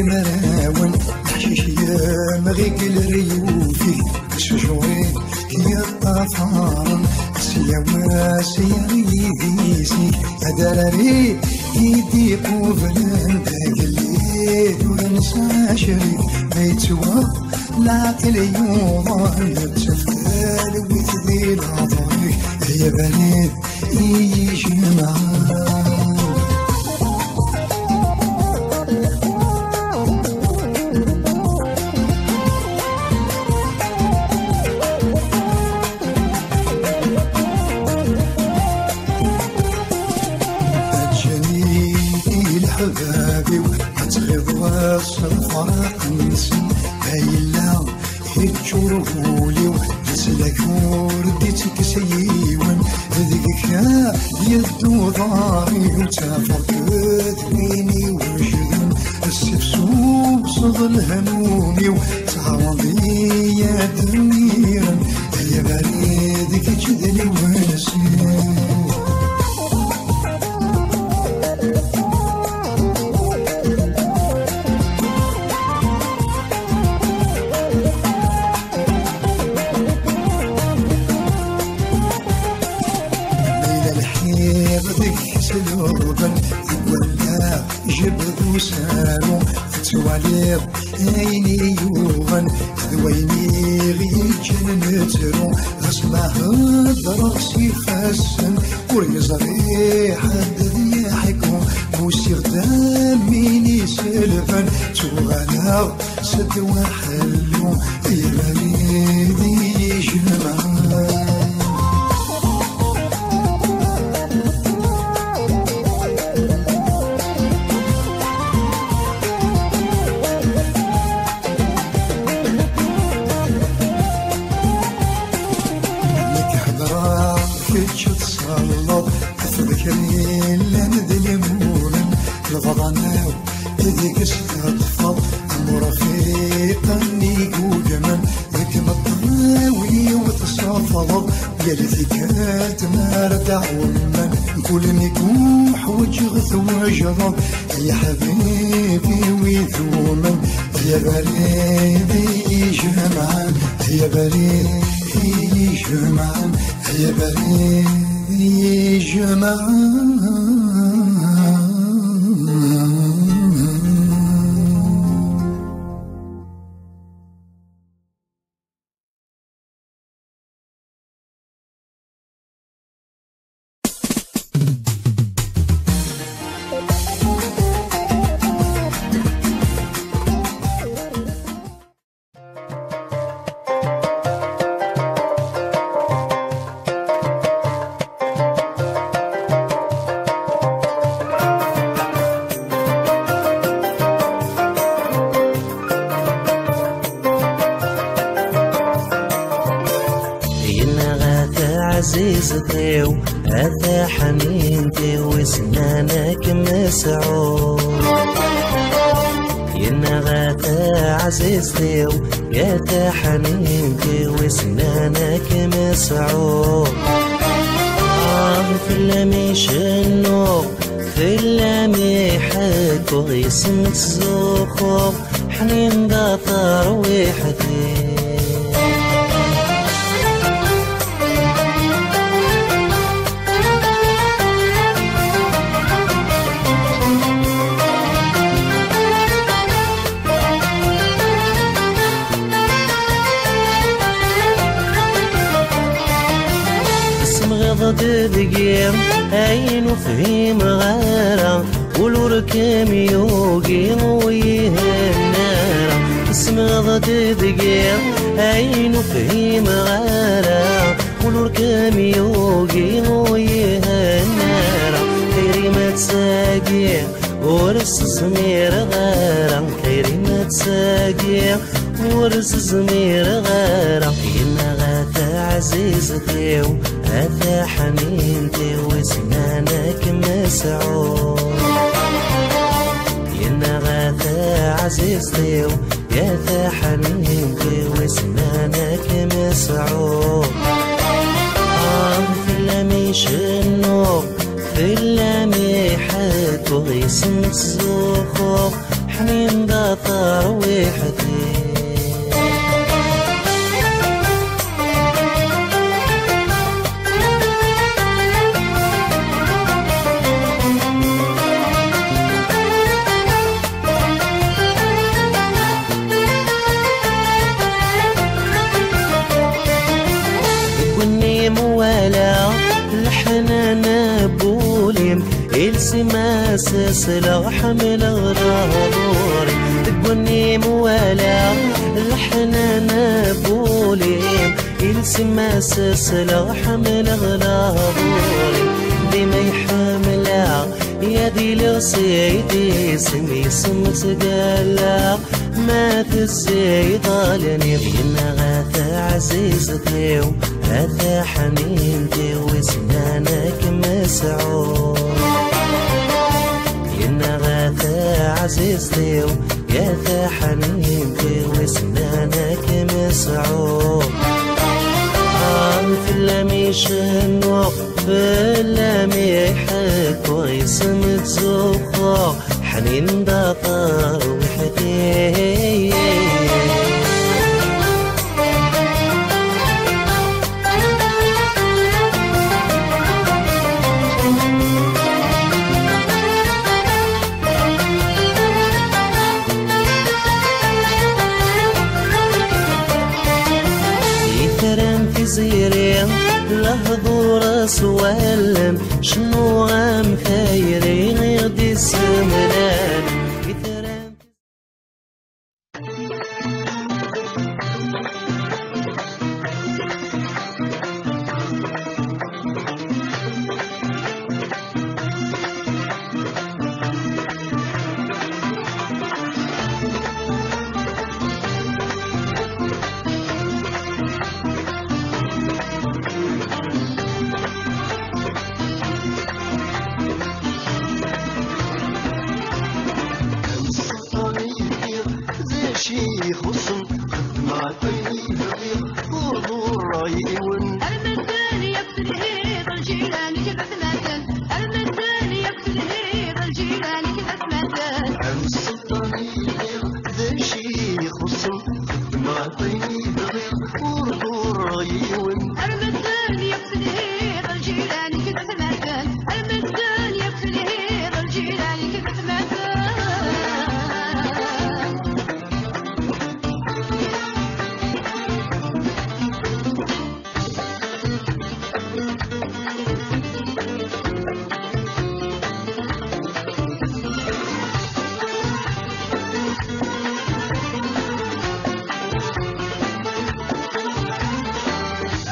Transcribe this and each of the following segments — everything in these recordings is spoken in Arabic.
مراون حشيش يا مغيك الريوفي الشجورين كي الطفارن سيا سيريسي أدراري يدي قوفلن داقلي ونسى شريف بيتوا العقل يوضان تفكال ويتدي العطايك يا بنات يجي معاك حبابي وحتغيظ واصل الفرق نسي هايلا يتشورولي وحسلك ورديتك سيوان هذيك يا يدو ضاري وتفرقت بيني وجدن السفسوس صد الهنومي وتعوضي يا دميرا يا بريدك جدلي ونسيت سلوبا ولا جبدو سالو فتواليب عيني يوغن ذويني غيجن نترو غسمه درسي فاسن وريزري حد ذي حكو موسي غدام ميني سلفن توغانا سد وحلو يبالي جمعان تذكرني لنذلمونا الغضناو هذيك استطفل مرافقا نيقو جمال ذيك مطراوي وتصافض قالت كانت مردع ومن نقول نيقوح وجغث وجرب يا حبيبي ويثومن يا بريدي جمعان يا بريدي جمعان يا بريدي جمعان عزيزتي هذا حنينتي وسنانك مسعود ينغات عزيزتي يا حنينتي وسنانك مسعود في اللمي شنو في اللمي حكو اسمك زوخو حنين دا ترويحتي دقيم أين فهم غارة ولوركم يوقي ويهنارة اسم غض دقيم أين فهم غارة ولوركم يوقي ويهنارة خيري ما تساقي ورس زمير غارة خيري ما تساقي ورس زمير غارة ينغات عزيزتي هذا حنينتي وسنانك مسعود ينغات عزيزتي يا حنينتي وسنانك مسعود في اللمي شنو في اللمي حكو اسمك زوخو حنين دا ترويحتي موالى الحنان بوليم السماس حمل غرابوري تقولني موالى الحنان بوليم السماس حمل غرابوري ديما يحملها يا دي لصيدي سمي سمت قالا ما تسيطالني ينا غاثة عزيزتي هذا حنينتي وسنانك مسعود ينا غاثة عزيزتي يا ذا حنينتي وسنانك مسعود في اللامي شنو باللامي حك ويسمت زوخو حنين دا طروحتي زيرين لهضور سوالم شنو غام ثايرين يغدي السمران خصم مع طيب ورضو رايون المثال يقتل هيب الجيران كيف مثل المثال يقتل هيب الجيران كيف مثل السلطاني ذا شي خصم مع طيب ورضو رايون المثال يقتل هيب الجيران كيف مثل المثال يقتل هيب الجيران كيف مثل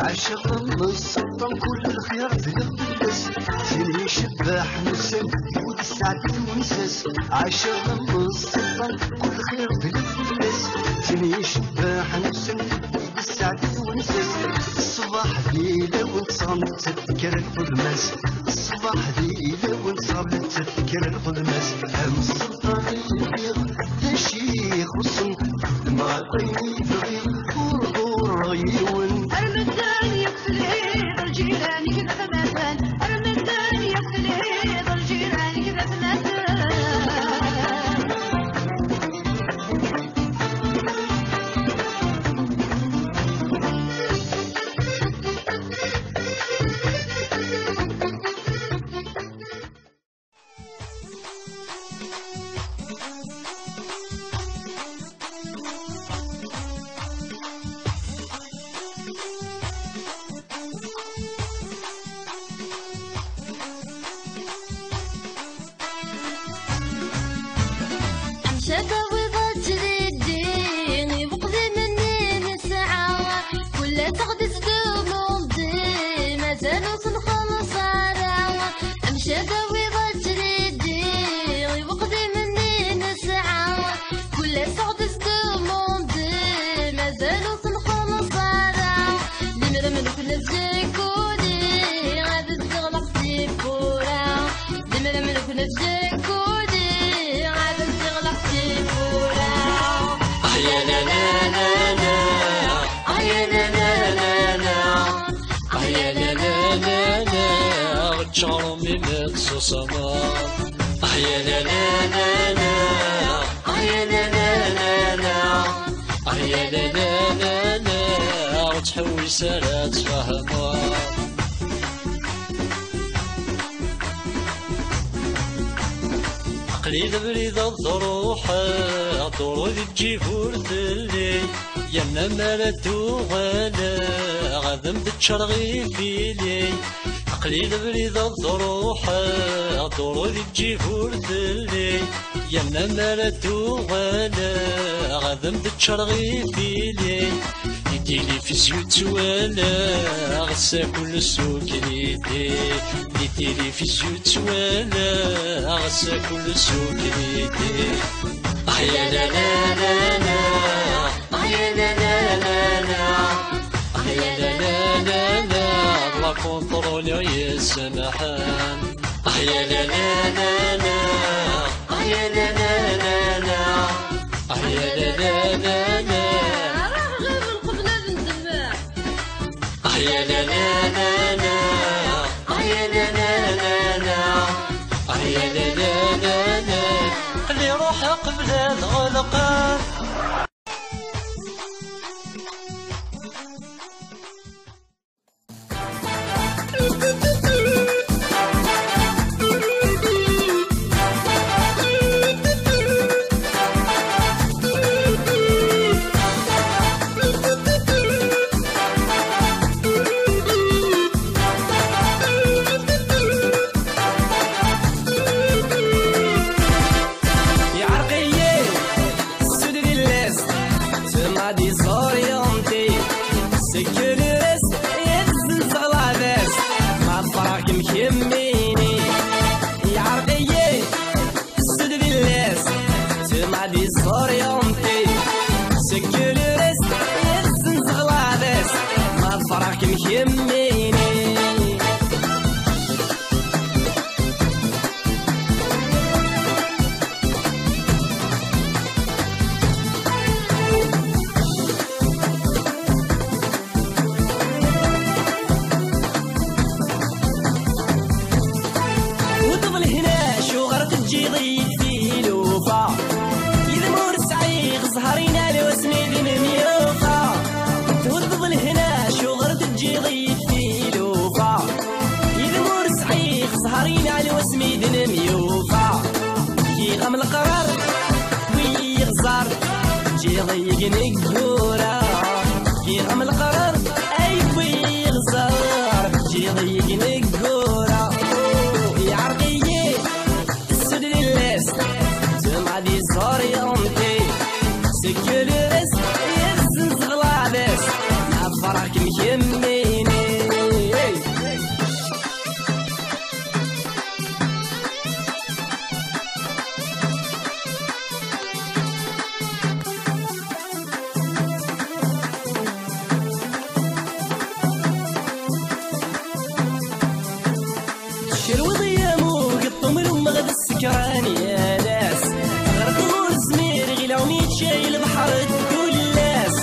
عاشق السلطان كل الخير تلبس فيني شباح نسم يود السعد ونسس عاشق السلطان كل الخير تلبس فيني شباح نسم يود السعد ونسس الصباح ليلة ونصام تذكر الظلمس الصباح ليلة ونصام تذكر الظلمس السلطان ذا شي خصم مع طيب ورضو رايون المثال يقتل هيب الجيران كيف مثل المثال يقتل هيب الجيران كيف مثل شعر من الصمام يا لا لا لا لا تحوس لا تفهمها عقلي البريد الضروحة طول تجيب وردلي يانا ما تغالى غادم بتشرغي فيلي عقلي البريد الضروحة طول تجيب وردلي يانا ما تغالى غادم بتشرغي فيلي يديلي في زيوت ولا غسا كل سكريتي يديلي في زيوت ولا غسا كل سكريتي يا لا لا لا لا يا لا لا لا لا يا لا لا لا لا لا كونترول يا سمحان يا لا لا لا لا يا لا لا لا لا يا لا لا لا لا يا لا لا لا لا يا لا لا لا لا يا لا لا لا لا اللي روح قبل الغلقان ضيقني القورة كي غم القرار أي ويغزار جي ضيقني القورة يا عرقية السد للس سمع دي صار يومتي سكر رس يرسن صغلا بس نفرك مكميني سكران يا ناس غرق غور زمير غيلو ميت شاي البحر الدلاس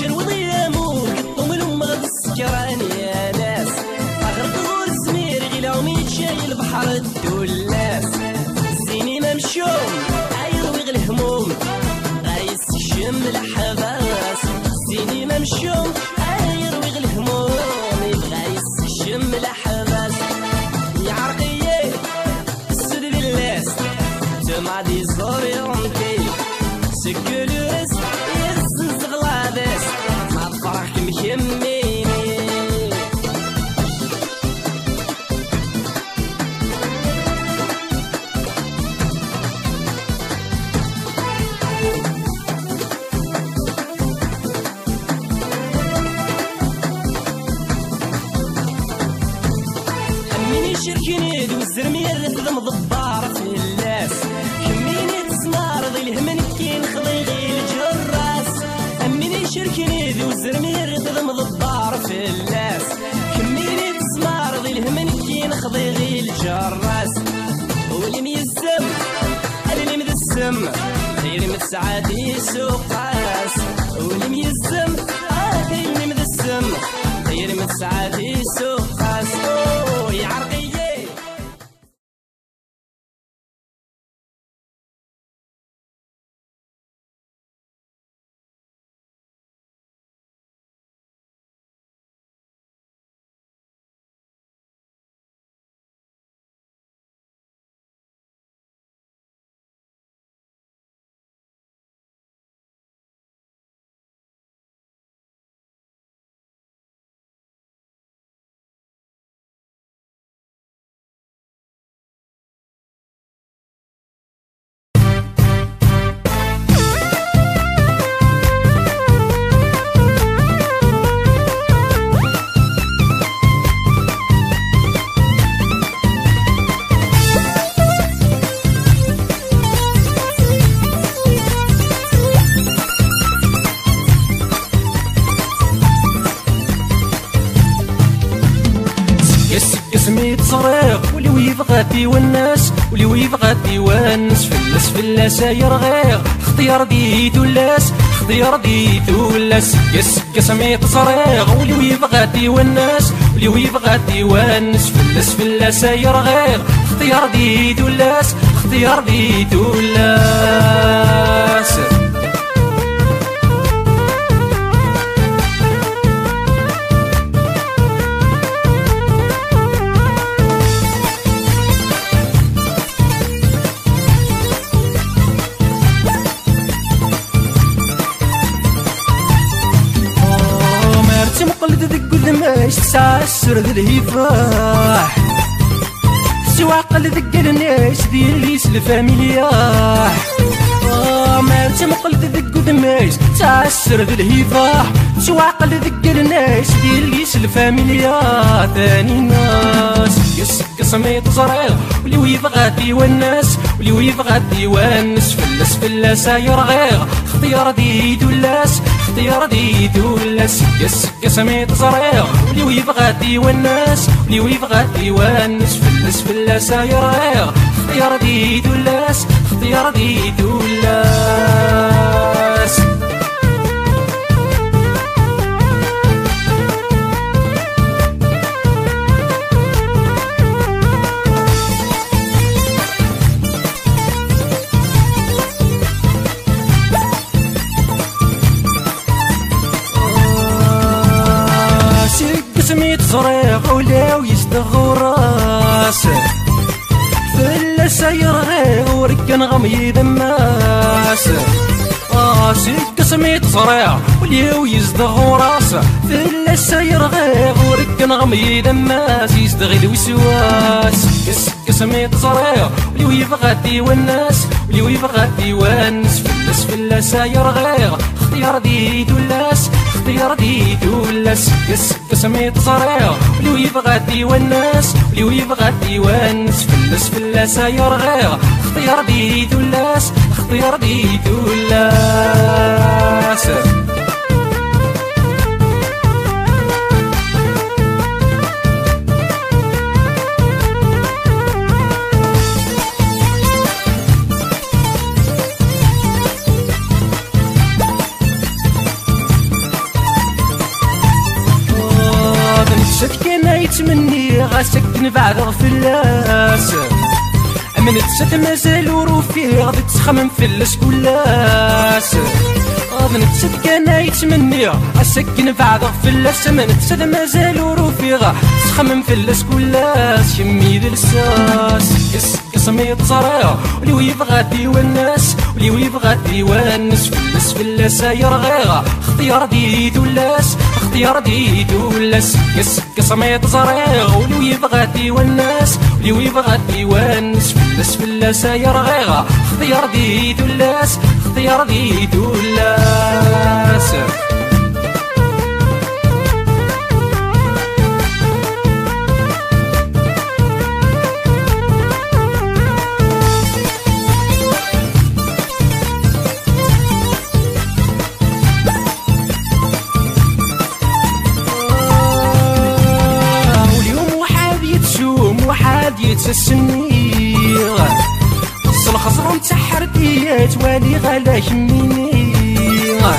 شروض يا موك الطمل ومغد السكران يا ناس غرق غور زمير غيلو ميت شاي البحر الدلاس زيني ممشوم عيروي الهموم غايس الشم الحباس زيني ممشوم عيروي الهموم غايس الشم الحباس يا عرقية مع دي صور يومتي سكلوس يرسن زغلابس مع الفرح مكميني هميني شركني والزرمير رثم ضبار في اللاس الهمن خضي غير الجراس أمني شركني ذو الزرمير تضمض الدار في اللاس كميني تسمار ذي الهمن خضي غير الجراس واللي ميزم اللي مد السم غير مد سعادي سوقاس واللي ميزم اللي مد السم غير مد سعادي سوقاس يعرقي تصريغ واللي يبغى يونس واللي يبغى يونس فلاس فلاس يرغيغ اختيار ديت ولاس اختيار ديت ولاس يس سمي تصريغ واللي يبغى يونس واللي يبغى يونس فلاس فلاس يرغيغ اختيار ديت ولاس اختيار ديت ولاس مقلد ذك قدماش تسعى السرد الهفاح سوا قلد ذك الناس ديالي سلفا ملياح مارتي مقلد ذك قدماش تسعى السرد الهفاح سوا قلد ذك الناس ديالي سلفا ملياح ثاني ناس يسك سميت زريغ واللي يبغى يونس واللي يبغى يونس فلاس فلاس يرغيغ اختيار ديت ولاس اختيار ديت ولاس يسك سميت زريغ واللي يبغى يونس واللي يبغى يونس فلاس فلاس يرغيغ اختيار ديت ولاس اختيار ديت ولاس سميت صريغ ولاو يصدغ راس فلاس يرغيغ وركن غميض الناس سيك سميت صريغ ولاو يصدغ راس فلاس يرغيغ وركن غميض الناس يصدغ الوسواس يسك سميت صريغ واللي يبغى يونس واللي يبغى يونس فلاس فلاس يرغيغ اختيار ديت ولاس اختيار ديت ولاس يسك سميت صريغ واللي يبغى يونس واللي يبغى يونس فلاس فلاس يرغيغ اختيار ديت ولاس اختيار ديت ولاس كان يتمني غاسكن بعد غفلاس من تسد مازال وروفي غادي تخمم فلاس كلاس من تسد كان يتمني غاسكن بعد غفلاس من تسد مازال وروفي غادي تخمم فلاس كلاس شمي ذا الساس سميت صريغ واللي يبغى يونس واللي يبغى يونس فلاس فلاس يرغيغ اختيار ديت ولاس اختيار ديت ولاس يسك سميت صريغ واللي يبغى يونس واللي يبغى يونس فلاس فلاس يرغيغ اختيار ديت ولاس اختيار ديت ولاس يتسنيغ الخزر متحر ديات والي غلا يمينيغ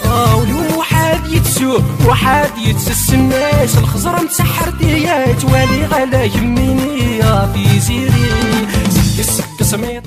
واليوم وحاد يتسوق وحاد يتسناش الخزر متحر ديات والي غلا يمينيغ في زيري سك سميت